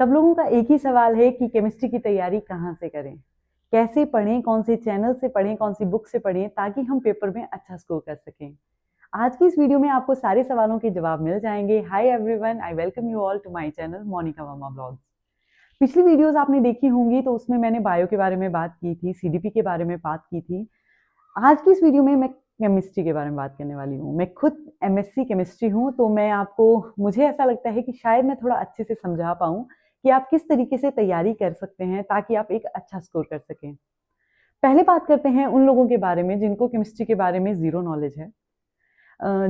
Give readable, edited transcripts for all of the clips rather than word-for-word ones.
सब लोगों का एक ही सवाल है कि केमिस्ट्री की तैयारी कहाँ से करें, कैसे पढ़ें, कौन से चैनल से पढ़ें, कौन सी बुक से पढ़ें ताकि हम पेपर में अच्छा स्कोर कर सकें। आज की इस वीडियो में आपको सारे सवालों के जवाब मिल जाएंगे। Hi everyone, I welcome you all to my channel Monika Verma blogs. पिछली वीडियोस आपने देखी होंगी तो उसमें मैंने बायो के बारे में बात की थी, सीडीपी के बारे में बात की थी। आज की इस वीडियो में मैं केमिस्ट्री के बारे में बात करने वाली हूँ। मैं खुद एमएससी केमिस्ट्री हूँ, तो मुझे ऐसा लगता है कि शायद मैं थोड़ा अच्छे से समझा पाऊँ कि आप किस तरीके से तैयारी कर सकते हैं ताकि आप एक अच्छा स्कोर कर सकें। पहले बात करते हैं उन लोगों के बारे में जिनको केमिस्ट्री के बारे में ज़ीरो नॉलेज है।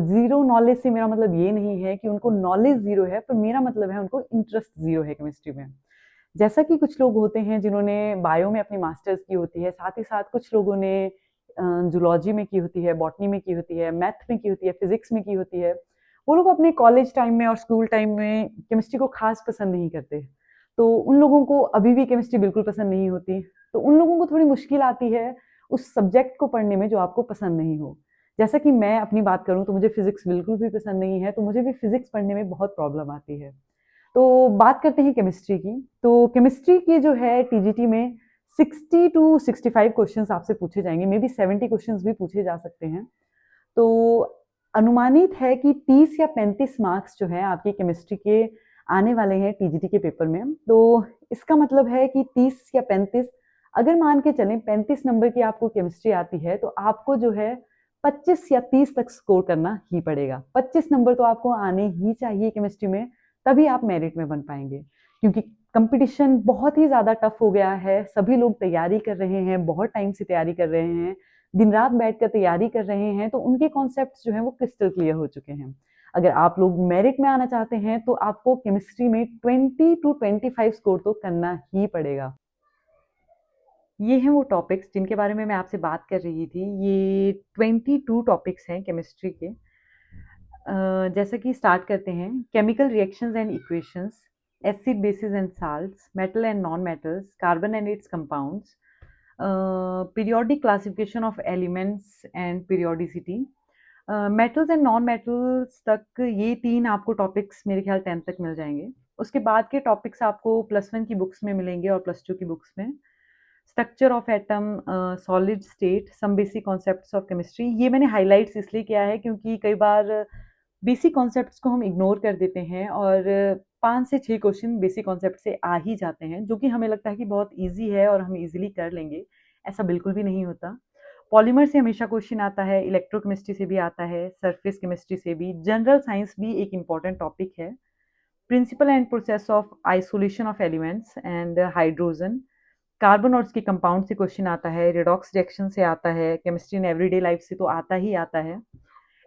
ज़ीरो नॉलेज से मेरा मतलब ये नहीं है कि उनको नॉलेज ज़ीरो है, पर मेरा मतलब है उनको इंटरेस्ट ज़ीरो है केमिस्ट्री में। जैसा कि कुछ लोग होते हैं जिन्होंने बायो में अपनी मास्टर्स की होती है, साथ ही साथ कुछ लोगों ने जूलॉजी में की होती है, बॉटनी में की होती है, मैथ में की होती है, फिजिक्स में की होती है। वो लोग अपने कॉलेज टाइम में और स्कूल टाइम में केमिस्ट्री को खास पसंद नहीं करते, तो उन लोगों को अभी भी केमिस्ट्री बिल्कुल पसंद नहीं होती। तो उन लोगों को थोड़ी मुश्किल आती है उस सब्जेक्ट को पढ़ने में जो आपको पसंद नहीं हो। जैसा कि मैं अपनी बात करूँ तो मुझे फिजिक्स बिल्कुल भी पसंद नहीं है, तो मुझे भी फिजिक्स पढ़ने में बहुत प्रॉब्लम आती है। तो बात करते हैं केमिस्ट्री की। तो केमिस्ट्री की जो है टीजीटी में 60 टू 65 क्वेश्चंस आपसे पूछे जाएंगे, मे बी 70 क्वेश्चंस भी पूछे जा सकते हैं। तो अनुमानित है कि 30 या 35 मार्क्स जो है आपकी केमिस्ट्री के आने वाले हैं टीजीटी के पेपर में। तो इसका मतलब है कि 30 या 35, अगर मान के चलें 35 नंबर की आपको केमिस्ट्री आती है तो आपको जो है 25 या 30 तक स्कोर करना ही पड़ेगा। 25 नंबर तो आपको आने ही चाहिए केमिस्ट्री में, तभी आप मेरिट में बन पाएंगे। क्योंकि कंपटीशन बहुत ही ज़्यादा टफ हो गया है, सभी लोग तैयारी कर रहे हैं, बहुत टाइम से तैयारी कर रहे हैं, दिन रात बैठकर तैयारी कर रहे हैं, तो उनके कॉन्सेप्ट्स जो हैं वो क्रिस्टल क्लियर हो चुके हैं। अगर आप लोग मेरिट में आना चाहते हैं तो आपको केमिस्ट्री में 20 टू 25 स्कोर तो करना ही पड़ेगा। ये हैं वो टॉपिक्स जिनके बारे में मैं आपसे बात कर रही थी। ये 22 टॉपिक्स हैं केमिस्ट्री के। जैसा कि स्टार्ट करते हैं, chemical reactions and equations, acid basis and salts, metal and non metals, carbon and it's compounds, periodic classification of elements and periodicity, metals and non metals तक। ये 3 आपको टॉपिक्स मेरे ख्याल 10 तक मिल जाएंगे। उसके बाद के टॉपिक्स आपको +1 की बुक्स में मिलेंगे और +2 की बुक्स में। Structure of atom, solid state, some basic concepts of chemistry. ये मैंने हाइलाइट्स इसलिए किया है क्योंकि कई बार बेसिक कॉन्सेप्ट्स को हम इग्नोर कर देते हैं और 5 से 6 क्वेश्चन बेसिक कॉन्सेप्ट से आ ही जाते हैं, जो कि हमें लगता है कि बहुत ईजी है और हम इजीली कर लेंगे। ऐसा बिल्कुल भी नहीं होता। पॉलीमर से हमेशा क्वेश्चन आता है, इलेक्ट्रोकेमिस्ट्री से भी आता है, सरफेस केमिस्ट्री से भी, जनरल साइंस भी एक इम्पॉर्टेंट टॉपिक है। Principle and process of isolation of elements and hydrogen, carbon और उसके कंपाउंड से क्वेश्चन आता है, रिडॉक्स रिएक्शन से आता है, केमिस्ट्री इन एवरीडे लाइफ से तो आता ही आता है।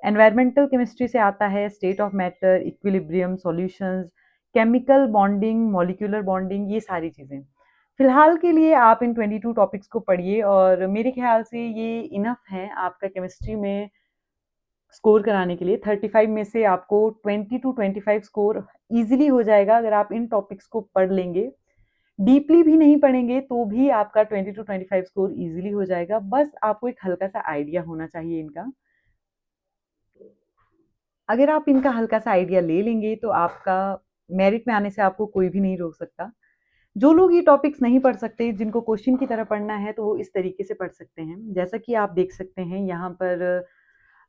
एनवायरमेंटल केमिस्ट्री से आता है, state of matter, equilibrium, solutions, chemical bonding, molecular bonding, ये सारी चीज़ें। फिलहाल के लिए आप इन 22 टॉपिक्स को पढ़िए और मेरे ख्याल से ये इनफ है आपका केमिस्ट्री में स्कोर कराने के लिए। 35 में से आपको 20 टू 25 स्कोर ईजिली हो जाएगा अगर आप इन टॉपिक्स को पढ़ लेंगे। डीपली भी नहीं पढ़ेंगे तो भी आपका 20 टू 25 स्कोर ईजिली हो जाएगा। बस आपको एक हल्का सा आइडिया होना चाहिए इनका। अगर आप इनका हल्का सा आइडिया ले लेंगे तो आपका मेरिट में आने से आपको कोई भी नहीं रोक सकता। जो लोग ये टॉपिक्स नहीं पढ़ सकते, जिनको क्वेश्चन की तरह पढ़ना है, तो वो इस तरीके से पढ़ सकते हैं। जैसा कि आप देख सकते हैं यहाँ पर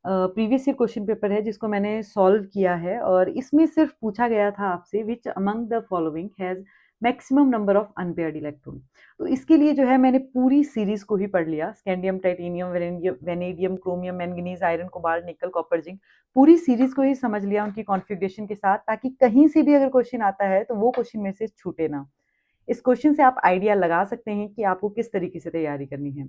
प्रीवियस ईयर क्वेश्चन पेपर है जिसको मैंने सॉल्व किया है और इसमें सिर्फ पूछा गया था आपसे which among the following has maximum number of unpaired electron. तो इसके लिए जो है मैंने पूरी सीरीज को ही पढ़ लिया, scandium, titanium, vanadium, chromium, manganese, iron, cobalt, निकल, कॉपर, जिंक, पूरी सीरीज को ही समझ लिया उनकी कॉन्फ़िगरेशन के साथ, ताकि कहीं से भी अगर क्वेश्चन आता है तो वो क्वेश्चन मेरे से छूटे ना। इस क्वेश्चन से आप आइडिया लगा सकते हैं कि आपको किस तरीके से तैयारी करनी है।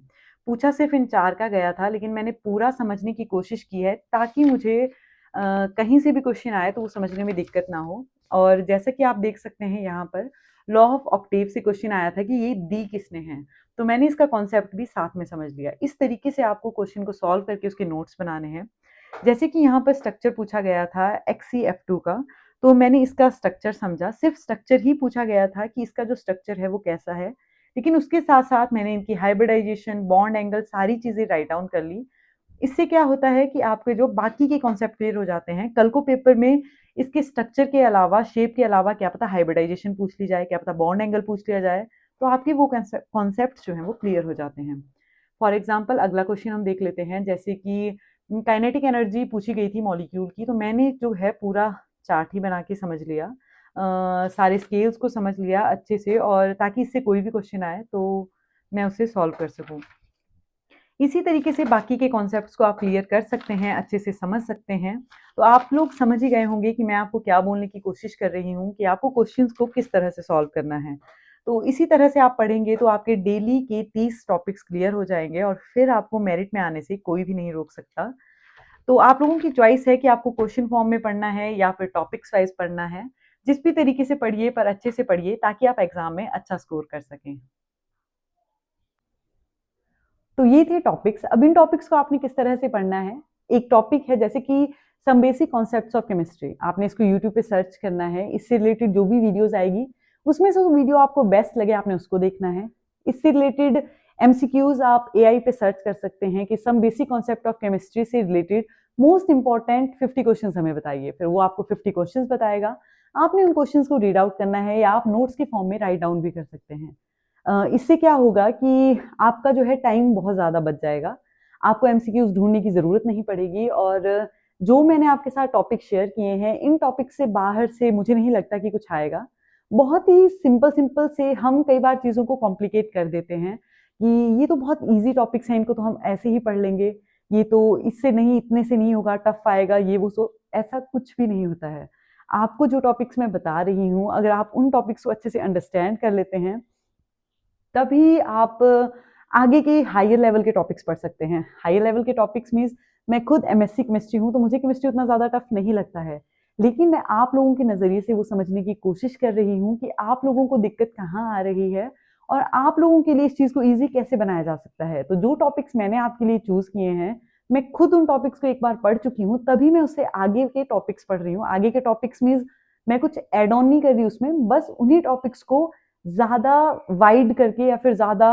पूछा सिर्फ इन 4 का गया था, लेकिन मैंने पूरा समझने की कोशिश की है ताकि मुझे कहीं से भी क्वेश्चन आए तो वो समझने में दिक्कत ना हो। और जैसा कि आप देख सकते हैं यहाँ पर लॉ ऑफ ऑक्टेव से क्वेश्चन आया था कि ये दी किसने है, तो मैंने इसका कॉन्सेप्ट भी साथ में समझ लिया। इस तरीके से आपको क्वेश्चन को सॉल्व करके उसके नोट्स बनाने हैं। जैसे कि यहाँ पर स्ट्रक्चर पूछा गया था XCF2 का, तो मैंने इसका स्ट्रक्चर समझा, सिर्फ स्ट्रक्चर ही पूछा गया था कि इसका जो स्ट्रक्चर है वो कैसा है, लेकिन उसके साथ साथ मैंने इनकी हाइब्रिडाइजेशन, बॉन्ड एंगल, सारी चीज़ें राइट डाउन कर ली। इससे क्या होता है कि आपके जो बाकी के कॉन्सेप्ट क्लियर हो जाते हैं। कल को पेपर में इसके स्ट्रक्चर के अलावा, शेप के अलावा क्या पता हाइब्रिडाइजेशन पूछ ली जाए, क्या पता बॉन्ड एंगल पूछ लिया जाए, तो आपके वो कॉन्सेप्ट जो हैं वो क्लियर हो जाते हैं। फॉर एग्जाम्पल अगला क्वेश्चन हम देख लेते हैं, जैसे कि काइनेटिक एनर्जी पूछी गई थी मॉलिक्यूल की, तो मैंने जो है पूरा चार्ट ही बना के समझ लिया, सारे स्केल्स को समझ लिया अच्छे से, और ताकि इससे कोई भी क्वेश्चन आए तो मैं उसे सॉल्व कर सकूं। इसी तरीके से बाकी के कॉन्सेप्ट्स को आप क्लियर कर सकते हैं, अच्छे से समझ सकते हैं। तो आप लोग समझ ही गए होंगे कि मैं आपको क्या बोलने की कोशिश कर रही हूँ, कि आपको क्वेश्चंस को किस तरह से सॉल्व करना है। तो इसी तरह से आप पढ़ेंगे तो आपके डेली के 30 टॉपिक्स क्लियर हो जाएंगे, और फिर आपको मेरिट में आने से कोई भी नहीं रोक सकता। तो आप लोगों की चॉइस है कि आपको क्वेश्चन फॉर्म में पढ़ना है या फिर टॉपिक्स वाइज पढ़ना है। जिस भी तरीके से पढ़िए, पर अच्छे से पढ़िए ताकि आप एग्जाम में अच्छा स्कोर कर सकें। तो ये थे टॉपिक्स। अब इन टॉपिक्स को आपने किस तरह से पढ़ना है, एक टॉपिक है जैसे कि some basic concepts of chemistry, आपने इसको यूट्यूब पे सर्च करना है, इससे रिलेटेड जो भी वीडियोस आएगी उसमें से जो वीडियो आपको बेस्ट लगे आपने उसको देखना है। इससे रिलेटेड एमसीक्यूज आप एआई पे सर्च कर सकते हैं कि some basic concept of chemistry से रिलेटेड मोस्ट इंपॉर्टेंट 50 क्वेश्चन हमें बताइए, फिर वो आपको 50 क्वेश्चन बताएगा। आपने उन क्वेश्चन को रीड आउट करना है, या आप नोट्स के फॉर्म में राइट डाउन भी कर सकते हैं। इससे क्या होगा कि आपका जो है टाइम बहुत ज़्यादा बच जाएगा, आपको एमसीक्यूज ढूंढने की ज़रूरत नहीं पड़ेगी, और जो मैंने आपके साथ टॉपिक शेयर किए हैं, इन टॉपिक से बाहर से मुझे नहीं लगता कि कुछ आएगा। बहुत ही सिंपल सिंपल से हम कई बार चीज़ों को कॉम्प्लिकेट कर देते हैं कि ये तो बहुत ईजी टॉपिक्स हैं, इनको तो हम ऐसे ही पढ़ लेंगे, ये तो इससे नहीं, इतने से नहीं होगा, टफ आएगा ये वो। सो ऐसा कुछ भी नहीं होता है। आपको जो टॉपिक्स मैं बता रही हूँ, अगर आप उन टॉपिक्स को अच्छे से अंडरस्टैंड कर लेते हैं तभी आप आगे के हायर लेवल के टॉपिक्स पढ़ सकते हैं। हायर लेवल के टॉपिक्स मीन्स मैं खुद एमएससी केमिस्ट्री हूँ, तो मुझे केमिस्ट्री उतना ज़्यादा टफ नहीं लगता है, लेकिन मैं आप लोगों के नज़रिए से वो समझने की कोशिश कर रही हूँ कि आप लोगों को दिक्कत कहाँ आ रही है, और आप लोगों के लिए इस चीज़ को ईजी कैसे बनाया जा सकता है। तो जो टॉपिक्स मैंने आपके लिए चूज़ किए हैं, मैं खुद उन टॉपिक्स को एक बार पढ़ चुकी हूँ, तभी मैं उससे आगे के टॉपिक्स पढ़ रही हूँ। आगे के टॉपिक्स मीन्स मैं कुछ एड ऑन नहीं कर रही उसमें, बस उन्हीं टॉपिक्स को ज़्यादा वाइड करके या फिर ज़्यादा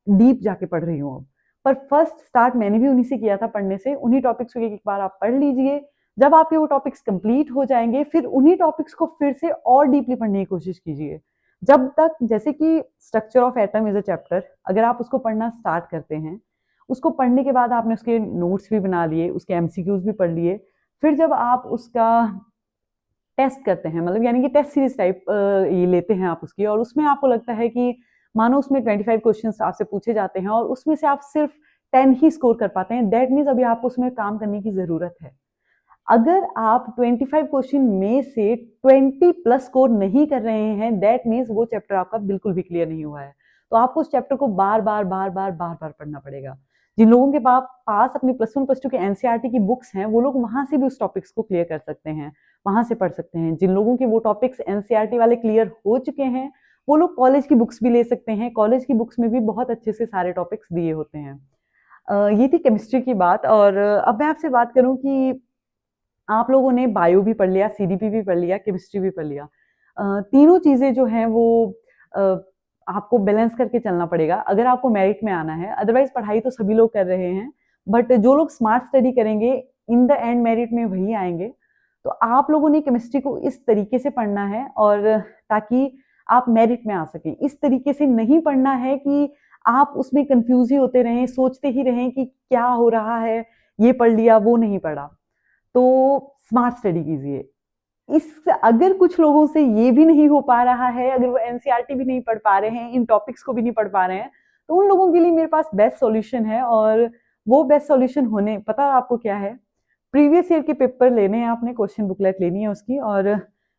डीप जाके पढ़ रही हूँ। पर फर्स्ट स्टार्ट मैंने भी उन्हीं से किया था पढ़ने से। उन्हीं टॉपिक्स को एक बार आप पढ़ लीजिए, जब आपके वो टॉपिक्स कंप्लीट हो जाएंगे फिर उन्हीं टॉपिक्स को फिर से और डीपली पढ़ने की कोशिश कीजिए। जब तक, जैसे कि structure of atom is a chapter, अगर आप उसको पढ़ना स्टार्ट करते हैं, उसको पढ़ने के बाद आपने उसके नोट्स भी बना लिए, उसके एमसीक्यूज भी पढ़ लिए, फिर जब आप उसका टेस्ट करते हैं, मतलब यानी कि टेस्ट सीरीज टाइप ये लेते हैं आप उसकी, और उसमें आपको लगता है कि मानो उसमें 25 क्वेश्चंस आपसे पूछे जाते हैं और उसमें से आप सिर्फ 10 ही स्कोर कर पाते हैं, दैट मीन्स अभी आपको उसमें काम करने की जरूरत है। अगर आप 25 क्वेश्चन में से 20 प्लस स्कोर नहीं कर रहे हैं, दैट मीन्स वो चैप्टर आपका बिल्कुल भी क्लियर नहीं हुआ है। तो आपको उस चैप्टर को बार बार बार बार बार बार पढ़ना पड़ेगा। जिन लोगों के पास अपनी +1 +2 के एनसीईआरटी की बुक्स हैं, वो लोग वहां से भी उस टॉपिक्स को क्लियर कर सकते हैं, वहां से पढ़ सकते हैं। जिन लोगों के वो टॉपिक्स एनसीईआरटी वाले क्लियर हो चुके हैं, वो लोग कॉलेज की बुक्स भी ले सकते हैं। कॉलेज की बुक्स में भी बहुत अच्छे से सारे टॉपिक्स दिए होते हैं। ये थी केमिस्ट्री की बात। और अब मैं आपसे बात करूं कि आप लोगों ने बायो भी पढ़ लिया, सीडीपी भी पढ़ लिया, केमिस्ट्री भी पढ़ लिया। तीनों चीजें जो हैं वो अ, आपको बैलेंस करके चलना पड़ेगा अगर आपको मेरिट में आना है। अदरवाइज पढ़ाई तो सभी लोग कर रहे हैं, बट जो लोग स्मार्ट स्टडी करेंगे इन द एंड मेरिट में वही आएंगे। तो आप लोगों ने केमिस्ट्री को इस तरीके से पढ़ना है, और ताकि आप मेरिट में आ सकें। इस तरीके से नहीं पढ़ना है कि आप उसमें कंफ्यूज ही होते रहें, सोचते ही रहें कि क्या हो रहा है, ये पढ़ लिया वो नहीं पढ़ा। तो स्मार्ट स्टडी कीजिए। इस अगर कुछ लोगों से ये भी नहीं हो पा रहा है, अगर वो एनसीईआरटी भी नहीं पढ़ पा रहे हैं, इन टॉपिक्स को भी नहीं पढ़ पा रहे हैं, तो उन लोगों के लिए मेरे पास बेस्ट सॉल्यूशन है। और वो बेस्ट सॉल्यूशन होने, पता आपको क्या है? प्रीवियस ईयर के पेपर लेने हैं आपने, क्वेश्चन बुकलेट लेनी है उसकी, और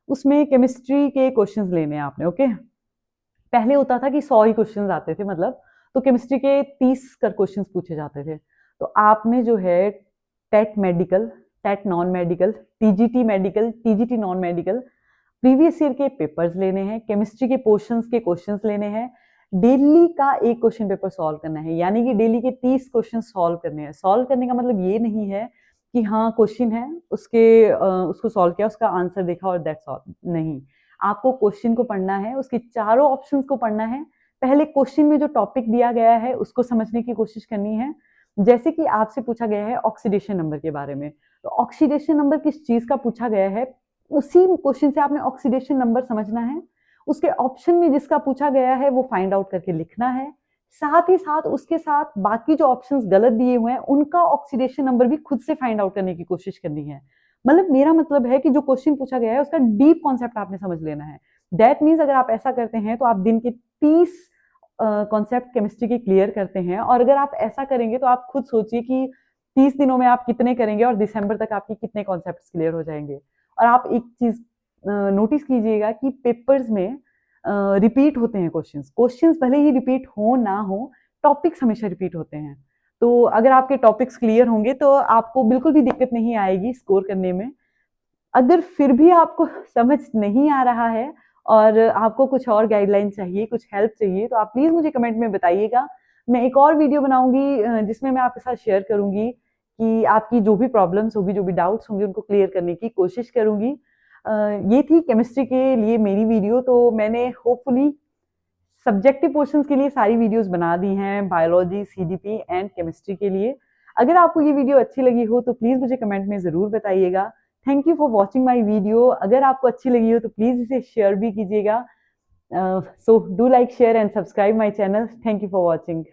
उसमें केमिस्ट्री के क्वेश्चंस लेने हैं आपने। ओके, पहले होता था कि 100 ही क्वेश्चंस आते थे, मतलब तो केमिस्ट्री के 30 कर क्वेश्चंस पूछे जाते थे। तो आपने जो है TET medical, TET non medical, TGT medical, TGT non medical, previous year के पेपर्स लेने हैं, केमिस्ट्री के पोर्शंस के क्वेश्चंस लेने हैं, डेली का एक क्वेश्चन पेपर सॉल्व करना है, यानी कि डेली के 30 क्वेश्चन सॉल्व करने हैं। सॉल्व करने का मतलब ये नहीं है कि हाँ क्वेश्चन है उसको सॉल्व किया, उसका आंसर देखा और दैट्स ऑल, नहीं। आपको क्वेश्चन को पढ़ना है, उसके चारों ऑप्शंस को पढ़ना है, पहले क्वेश्चन में जो टॉपिक दिया गया है उसको समझने की कोशिश करनी है। जैसे कि आपसे पूछा गया है ऑक्सीडेशन नंबर के बारे में, तो ऑक्सीडेशन नंबर किस चीज का पूछा गया है? उसी क्वेश्चन से आपने ऑक्सीडेशन नंबर समझना है, उसके ऑप्शन में जिसका पूछा गया है वो फाइंड आउट करके लिखना है, साथ ही साथ उसके साथ बाकी जो ऑप्शंस गलत दिए हुए हैं उनका ऑक्सीडेशन नंबर भी खुद से फाइंड आउट करने की कोशिश करनी है। मतलब मेरा मतलब है कि जो क्वेश्चन पूछा गया है उसका डीप कॉन्सेप्ट आपने समझ लेना है। दैट मीन्स अगर आप ऐसा करते हैं तो आप दिन के 30 कॉन्सेप्ट केमिस्ट्री के क्लियर करते हैं, और अगर आप ऐसा करेंगे तो आप खुद सोचिए कि 30 दिनों में आप कितने करेंगे और दिसंबर तक आपके कितने कॉन्सेप्ट क्लियर हो जाएंगे। और आप एक चीज नोटिस कीजिएगा कि पेपर्स में रिपीट होते हैं क्वेश्चंस, क्वेश्चंस भले ही रिपीट हो ना हो, टॉपिक्स हमेशा रिपीट होते हैं। तो अगर आपके टॉपिक्स क्लियर होंगे तो आपको बिल्कुल भी दिक्कत नहीं आएगी स्कोर करने में। अगर फिर भी आपको समझ नहीं आ रहा है और आपको कुछ और गाइडलाइन चाहिए, कुछ हेल्प चाहिए, तो आप प्लीज़ मुझे कमेंट में बताइएगा। मैं एक और वीडियो बनाऊंगी जिसमें मैं आपके साथ शेयर करूंगी कि आपकी जो भी प्रॉब्लम्स होगी, जो भी डाउट्स होंगे, उनको क्लियर करने की कोशिश करूंगी। ये थी केमिस्ट्री के लिए मेरी वीडियो। तो मैंने होपफुली सब्जेक्टिव पोर्शंस के लिए सारी वीडियोस बना दी हैं, बायोलॉजी, सीडीपी एंड केमिस्ट्री के लिए। अगर आपको ये वीडियो अच्छी लगी हो तो प्लीज़ मुझे कमेंट में ज़रूर बताइएगा। Thank you for watching my video. अगर आपको अच्छी लगी हो तो प्लीज़ इसे शेयर भी कीजिएगा। So do like, share and subscribe my channel. Thank you for watching.